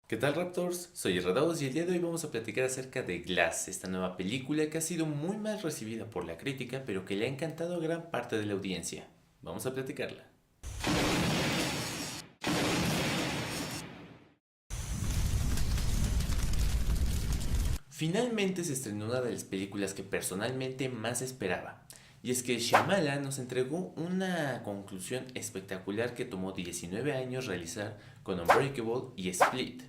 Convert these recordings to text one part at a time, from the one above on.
¿Qué tal, Raptors? Soy Redados y el día de hoy vamos a platicar acerca de Glass, esta nueva película que ha sido muy mal recibida por la crítica, pero que le ha encantado a gran parte de la audiencia. Vamos a platicarla. Finalmente se estrenó una de las películas que personalmente más esperaba, y es que Shyamalan nos entregó una conclusión espectacular que tomó 19 años realizar con Unbreakable y Split.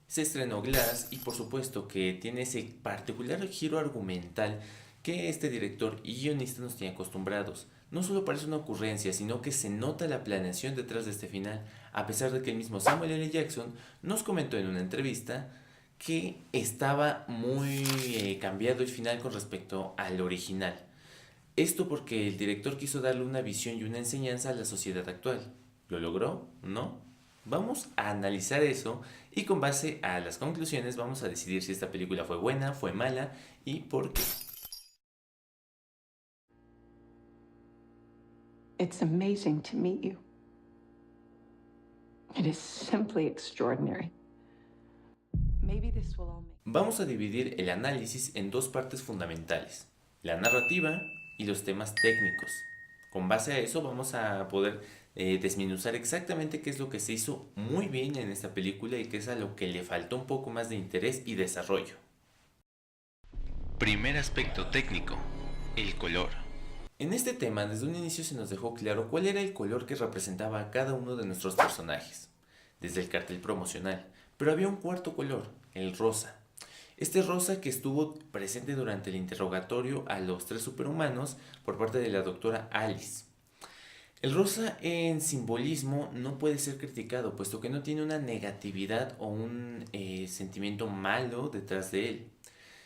Se estrenó Glass y por supuesto que tiene ese particular giro argumental que este director y guionista nos tiene acostumbrados. No solo parece una ocurrencia, sino que se nota la planeación detrás de este final, a pesar de que el mismo Samuel L. Jackson nos comentó en una entrevista que estaba muy cambiado el final con respecto al original. Esto porque el director quiso darle una visión y una enseñanza a la sociedad actual. ¿Lo logró? ¿No? Vamos a analizar eso y con base a las conclusiones vamos a decidir si esta película fue buena, fue mala y por qué. It's amazing to meet you. It is simply extraordinary. Maybe this will all make. Vamos a dividir el análisis en dos partes fundamentales, la narrativa y los temas técnicos. Con base a eso vamos a poder desmenuzar exactamente qué es lo que se hizo muy bien en esta película y qué es a lo que le faltó un poco más de interés y desarrollo. Primer aspecto técnico, el color. En este tema, desde un inicio se nos dejó claro cuál era el color que representaba a cada uno de nuestros personajes, desde el cartel promocional, pero había un cuarto color, el rosa. Este rosa que estuvo presente durante el interrogatorio a los tres superhumanos por parte de la doctora Alice. El rosa en simbolismo no puede ser criticado, puesto que no tiene una negatividad o un sentimiento malo detrás de él.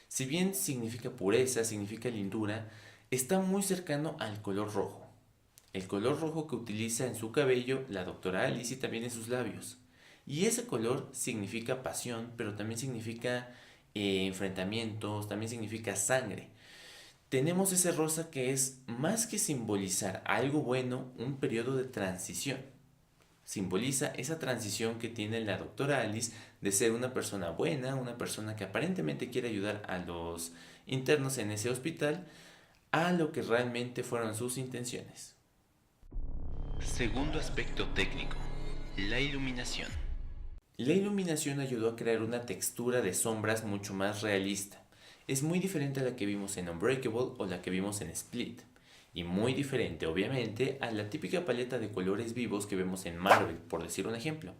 Si bien significa pureza, significa lindura, está muy cercano al color rojo. El color rojo que utiliza en su cabello la doctora Alice y también en sus labios. Y ese color significa pasión, pero también significa enfrentamientos, también significa sangre. Tenemos ese rosa que es más que simbolizar algo bueno, un periodo de transición. Simboliza esa transición que tiene la doctora Alice de ser una persona buena, una persona que aparentemente quiere ayudar a los internos en ese hospital, a lo que realmente fueron sus intenciones. Segundo aspecto técnico, la iluminación. La iluminación ayudó a crear una textura de sombras mucho más realista. Es muy diferente a la que vimos en Unbreakable o la que vimos en Split. Y muy diferente, obviamente, a la típica paleta de colores vivos que vemos en Marvel, por decir un ejemplo.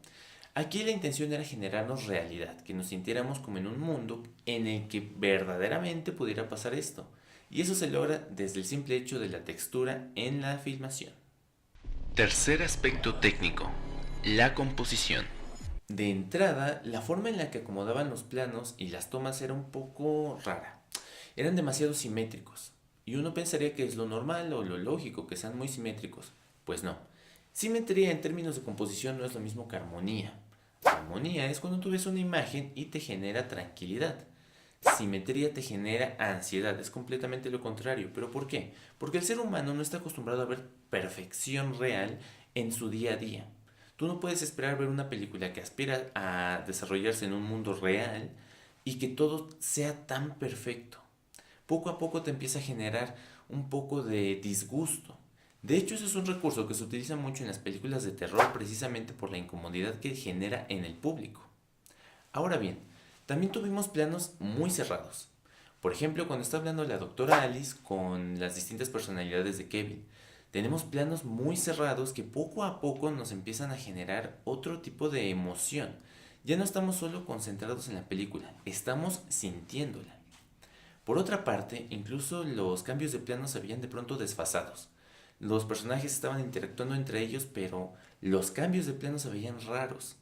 Aquí la intención era generarnos realidad, que nos sintiéramos como en un mundo en el que verdaderamente pudiera pasar esto. Y eso se logra desde el simple hecho de la textura en la filmación. Tercer aspecto técnico, la composición. De entrada, la forma en la que acomodaban los planos y las tomas era un poco rara. Eran demasiado simétricos. Y uno pensaría que es lo normal o lo lógico que sean muy simétricos. Pues no. Simetría en términos de composición no es lo mismo que armonía. Armonía es cuando tú ves una imagen y te genera tranquilidad. Simetría te genera ansiedad, es completamente lo contrario. ¿Pero por qué? Porque el ser humano no está acostumbrado a ver perfección real en su día a día. Tú no puedes esperar ver una película que aspira a desarrollarse en un mundo real y que todo sea tan perfecto. Poco a poco te empieza a generar un poco de disgusto. De hecho, ese es un recurso que se utiliza mucho en las películas de terror precisamente por la incomodidad que genera en el público. Ahora bien, también tuvimos planos muy cerrados. Por ejemplo, cuando está hablando la doctora Alice con las distintas personalidades de Kevin, tenemos planos muy cerrados que poco a poco nos empiezan a generar otro tipo de emoción. Ya no estamos solo concentrados en la película, estamos sintiéndola. Por otra parte, incluso los cambios de plano se veían de pronto desfasados. Los personajes estaban interactuando entre ellos, pero los cambios de plano se veían raros.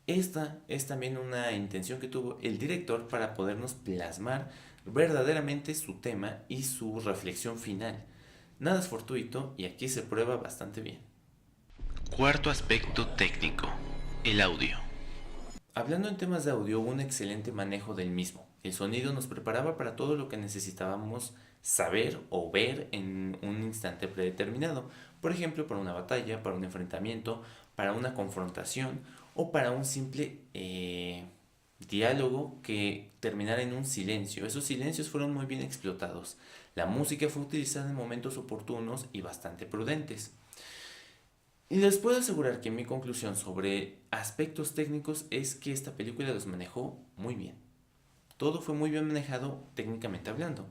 Esta es también una intención que tuvo el director para podernos plasmar verdaderamente su tema y su reflexión final. Nada es fortuito y aquí se prueba bastante bien. Cuarto aspecto técnico, el audio. Hablando en temas de audio, hubo un excelente manejo del mismo. El sonido nos preparaba para todo lo que necesitábamos saber o ver en un instante predeterminado. Por ejemplo, para una batalla, para un enfrentamiento, para una confrontación o para un simple diálogo que terminara en un silencio. Esos silencios fueron muy bien explotados. La música fue utilizada en momentos oportunos y bastante prudentes. Y les puedo asegurar que mi conclusión sobre aspectos técnicos es que esta película los manejó muy bien. Todo fue muy bien manejado técnicamente hablando.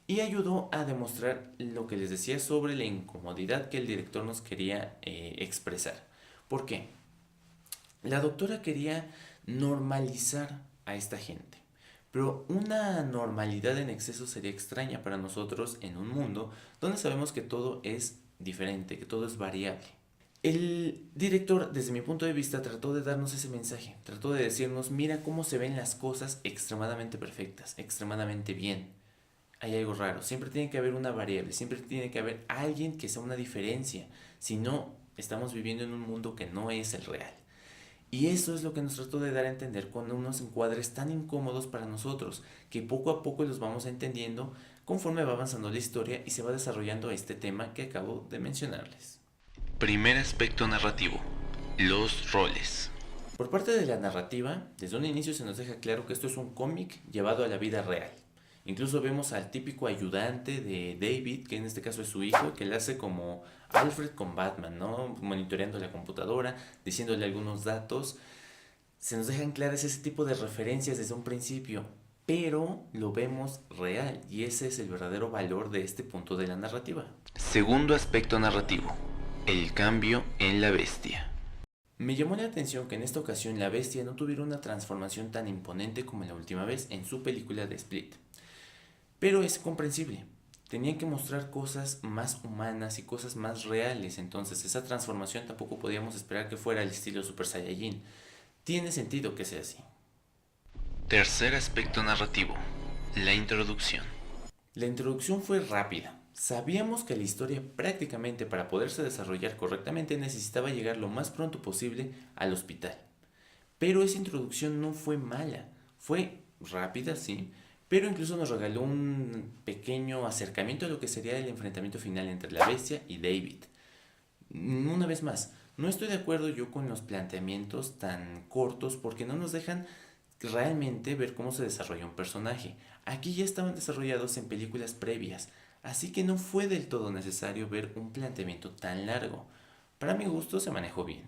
Y ayudó a demostrar lo que les decía sobre la incomodidad que el director nos quería expresar. ¿Por qué? La doctora quería normalizar a esta gente. Pero una normalidad en exceso sería extraña para nosotros en un mundo donde sabemos que todo es diferente, que todo es variable. El director, desde mi punto de vista, trató de darnos ese mensaje, trató de decirnos, mira cómo se ven las cosas extremadamente perfectas, extremadamente bien. Hay algo raro, siempre tiene que haber una variable, siempre tiene que haber alguien que sea una diferencia, si no, estamos viviendo en un mundo que no es el real. Y eso es lo que nos trató de dar a entender con unos encuadres tan incómodos para nosotros, que poco a poco los vamos entendiendo conforme va avanzando la historia y se va desarrollando este tema que acabo de mencionarles. Primer aspecto narrativo: los roles. Por parte de la narrativa, desde un inicio se nos deja claro que esto es un cómic llevado a la vida real. Incluso vemos al típico ayudante de David, que en este caso es su hijo, que le hace como Alfred con Batman, ¿no? Monitoreando la computadora, diciéndole algunos datos. Se nos dejan claras ese tipo de referencias desde un principio, pero lo vemos real y ese es el verdadero valor de este punto de la narrativa. Segundo aspecto narrativo: el cambio en la bestia. Me llamó la atención que en esta ocasión la bestia no tuviera una transformación tan imponente como la última vez en su película de Split. Pero es comprensible. Tenían que mostrar cosas más humanas y cosas más reales, entonces esa transformación tampoco podíamos esperar que fuera al estilo Super Saiyajin. Tiene sentido que sea así. Tercer aspecto narrativo: la introducción. La introducción fue rápida. Sabíamos que la historia prácticamente para poderse desarrollar correctamente necesitaba llegar lo más pronto posible al hospital. Pero esa introducción no fue mala. Fue rápida, sí, pero incluso nos regaló un pequeño acercamiento a lo que sería el enfrentamiento final entre la bestia y David. Una vez más, no estoy de acuerdo yo con los planteamientos tan cortos porque no nos dejan realmente ver cómo se desarrolla un personaje. Aquí ya estaban desarrollados en películas previas, así que no fue del todo necesario ver un planteamiento tan largo. Para mi gusto se manejó bien.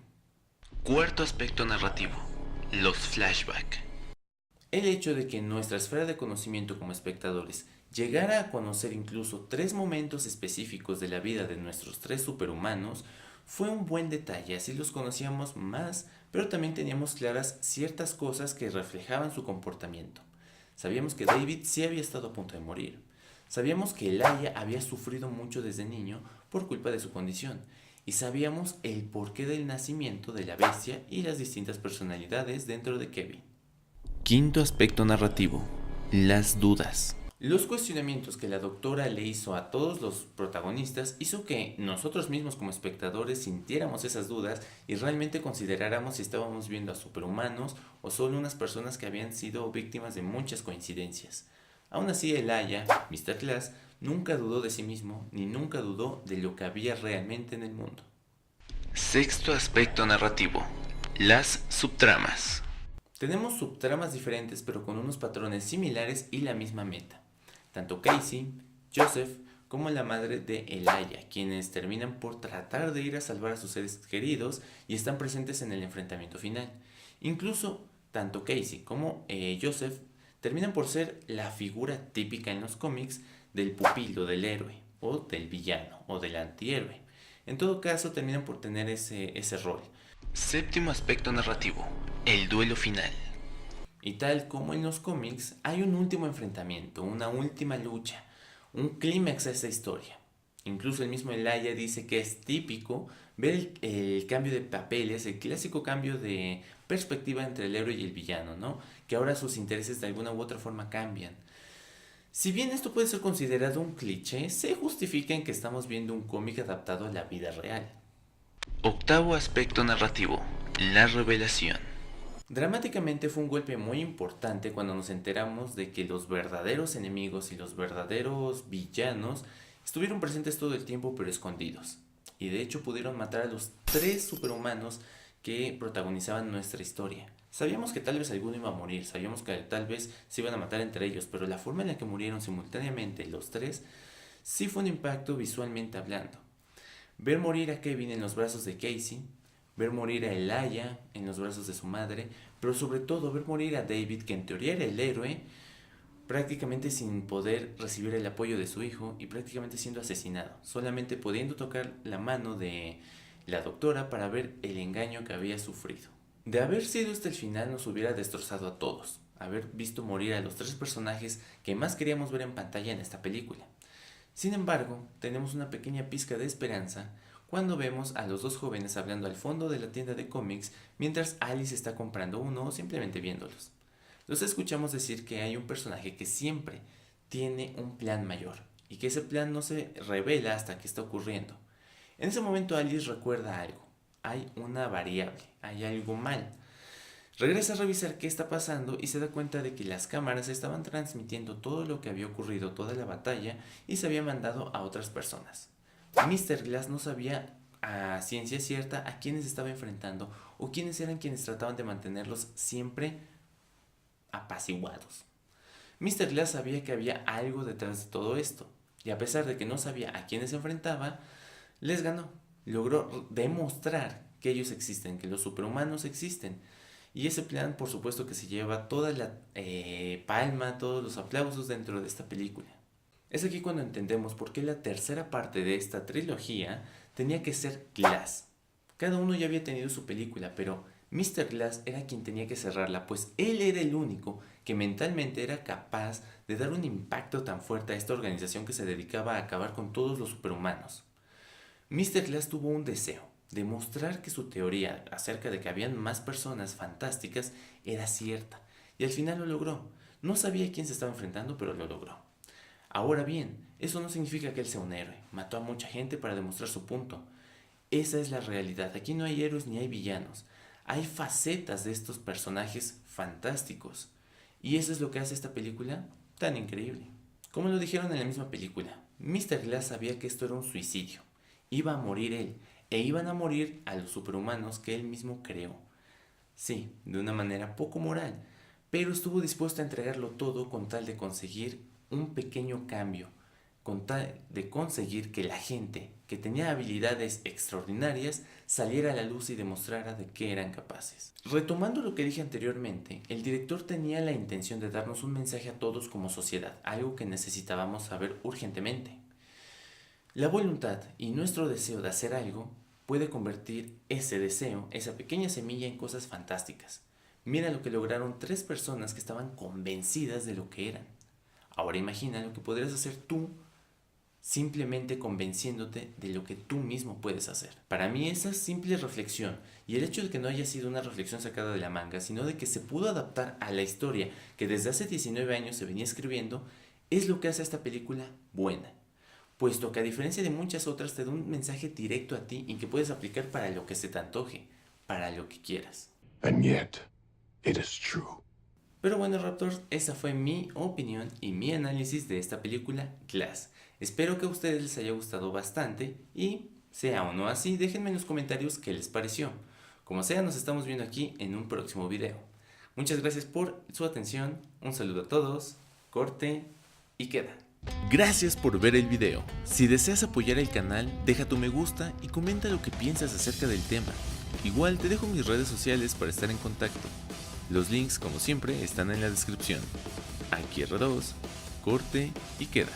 Cuarto aspecto narrativo: los flashbacks. El hecho de que nuestra esfera de conocimiento como espectadores llegara a conocer incluso 3 momentos específicos de la vida de nuestros 3 superhumanos fue un buen detalle, así los conocíamos más, pero también teníamos claras ciertas cosas que reflejaban su comportamiento. Sabíamos que David sí había estado a punto de morir. Sabíamos que Elijah había sufrido mucho desde niño por culpa de su condición. Y sabíamos el porqué del nacimiento de la bestia y las distintas personalidades dentro de Kevin. Quinto aspecto narrativo: las dudas. Los cuestionamientos que la doctora le hizo a todos los protagonistas hizo que nosotros mismos como espectadores sintiéramos esas dudas y realmente consideráramos si estábamos viendo a superhumanos o solo unas personas que habían sido víctimas de muchas coincidencias. Aún así, Elijah, Mr. Glass, nunca dudó de sí mismo ni nunca dudó de lo que había realmente en el mundo. Sexto aspecto narrativo: las subtramas. Tenemos subtramas diferentes pero con unos patrones similares y la misma meta. Tanto Casey, Joseph, como la madre de Elijah, quienes terminan por tratar de ir a salvar a sus seres queridos y están presentes en el enfrentamiento final. Incluso, tanto Casey como Joseph terminan por ser la figura típica en los cómics del pupilo del héroe, o del villano, o del antihéroe. En todo caso, terminan por tener ese rol. Séptimo aspecto narrativo: el duelo final. Y tal como en los cómics, hay un último enfrentamiento, una última lucha, un clímax a esta historia. Incluso el mismo Elijah dice que es típico ver el cambio de papeles, el clásico cambio de perspectiva entre el héroe y el villano, ¿no? Que ahora sus intereses de alguna u otra forma cambian. Si bien esto puede ser considerado un cliché, se justifica en que estamos viendo un cómic adaptado a la vida real. Octavo aspecto narrativo: la revelación. Dramáticamente fue un golpe muy importante cuando nos enteramos de que los verdaderos enemigos y los verdaderos villanos estuvieron presentes todo el tiempo pero escondidos. Y de hecho pudieron matar a los 3 superhumanos que protagonizaban nuestra historia. Sabíamos que tal vez alguno iba a morir, sabíamos que tal vez se iban a matar entre ellos, pero la forma en la que murieron simultáneamente los tres sí fue un impacto visualmente hablando. Ver morir a Kevin en los brazos de Casey, ver morir a Elijah en los brazos de su madre, pero sobre todo ver morir a David, que en teoría era el héroe, prácticamente sin poder recibir el apoyo de su hijo y prácticamente siendo asesinado, solamente pudiendo tocar la mano de la doctora para ver el engaño que había sufrido. De haber sido este el final nos hubiera destrozado a todos, haber visto morir a los tres personajes que más queríamos ver en pantalla en esta película. Sin embargo, tenemos una pequeña pizca de esperanza cuando vemos a los dos jóvenes hablando al fondo de la tienda de cómics mientras Alice está comprando uno o simplemente viéndolos. Los escuchamos decir que hay un personaje que siempre tiene un plan mayor y que ese plan no se revela hasta que está ocurriendo. En ese momento Alice recuerda algo. Hay una variable, hay algo mal. Regresa a revisar qué está pasando y se da cuenta de que las cámaras estaban transmitiendo todo lo que había ocurrido, toda la batalla, y se había mandado a otras personas. Mr. Glass no sabía a ciencia cierta a quiénes estaba enfrentando o quiénes eran quienes trataban de mantenerlos siempre apaciguados. Mr. Glass sabía que había algo detrás de todo esto, y a pesar de que no sabía a quiénes se enfrentaba, les ganó. Logró demostrar que ellos existen, que los superhumanos existen. Y ese plan, por supuesto, que se lleva toda la palma, todos los aplausos dentro de esta película. Es aquí cuando entendemos por qué la tercera parte de esta trilogía tenía que ser Glass. Cada uno ya había tenido su película, pero Mr. Glass era quien tenía que cerrarla, pues él era el único que mentalmente era capaz de dar un impacto tan fuerte a esta organización que se dedicaba a acabar con todos los superhumanos. Mr. Glass tuvo un deseo, demostrar que su teoría acerca de que habían más personas fantásticas era cierta, y al final lo logró. No sabía a quién se estaba enfrentando, pero lo logró. Ahora bien, eso no significa que él sea un héroe. Mató a mucha gente para demostrar su punto. Esa es la realidad. Aquí no hay héroes ni hay villanos. Hay facetas de estos personajes fantásticos. Y eso es lo que hace esta película tan increíble. Como lo dijeron en la misma película, Mr. Glass sabía que esto era un suicidio. Iba a morir él, e iban a morir a los superhumanos que él mismo creó. Sí, de una manera poco moral, pero estuvo dispuesto a entregarlo todo con tal de conseguir un pequeño cambio, con tal de conseguir que la gente que tenía habilidades extraordinarias saliera a la luz y demostrara de qué eran capaces. Retomando lo que dije anteriormente, el director tenía la intención de darnos un mensaje a todos como sociedad, algo que necesitábamos saber urgentemente. La voluntad y nuestro deseo de hacer algo puede convertir ese deseo, esa pequeña semilla, en cosas fantásticas. Mira lo que lograron 3 personas que estaban convencidas de lo que eran. Ahora imagina lo que podrías hacer tú simplemente convenciéndote de lo que tú mismo puedes hacer. Para mí esa simple reflexión y el hecho de que no haya sido una reflexión sacada de la manga, sino de que se pudo adaptar a la historia que desde hace 19 años se venía escribiendo, es lo que hace a esta película buena. Puesto que a diferencia de muchas otras te da un mensaje directo a ti y que puedes aplicar para lo que se te antoje, para lo que quieras. And yet, it is true. Pero bueno, Raptors, esa fue mi opinión y mi análisis de esta película Glass. Espero que a ustedes les haya gustado bastante y, sea o no así, déjenme en los comentarios qué les pareció. Como sea, nos estamos viendo aquí en un próximo video. Muchas gracias por su atención, un saludo a todos, corte y queda. Gracias por ver el video. Si deseas apoyar el canal, deja tu me gusta y comenta lo que piensas acerca del tema. Igual te dejo mis redes sociales para estar en contacto. Los links, como siempre, están en la descripción. Aquí R2, corte y queda.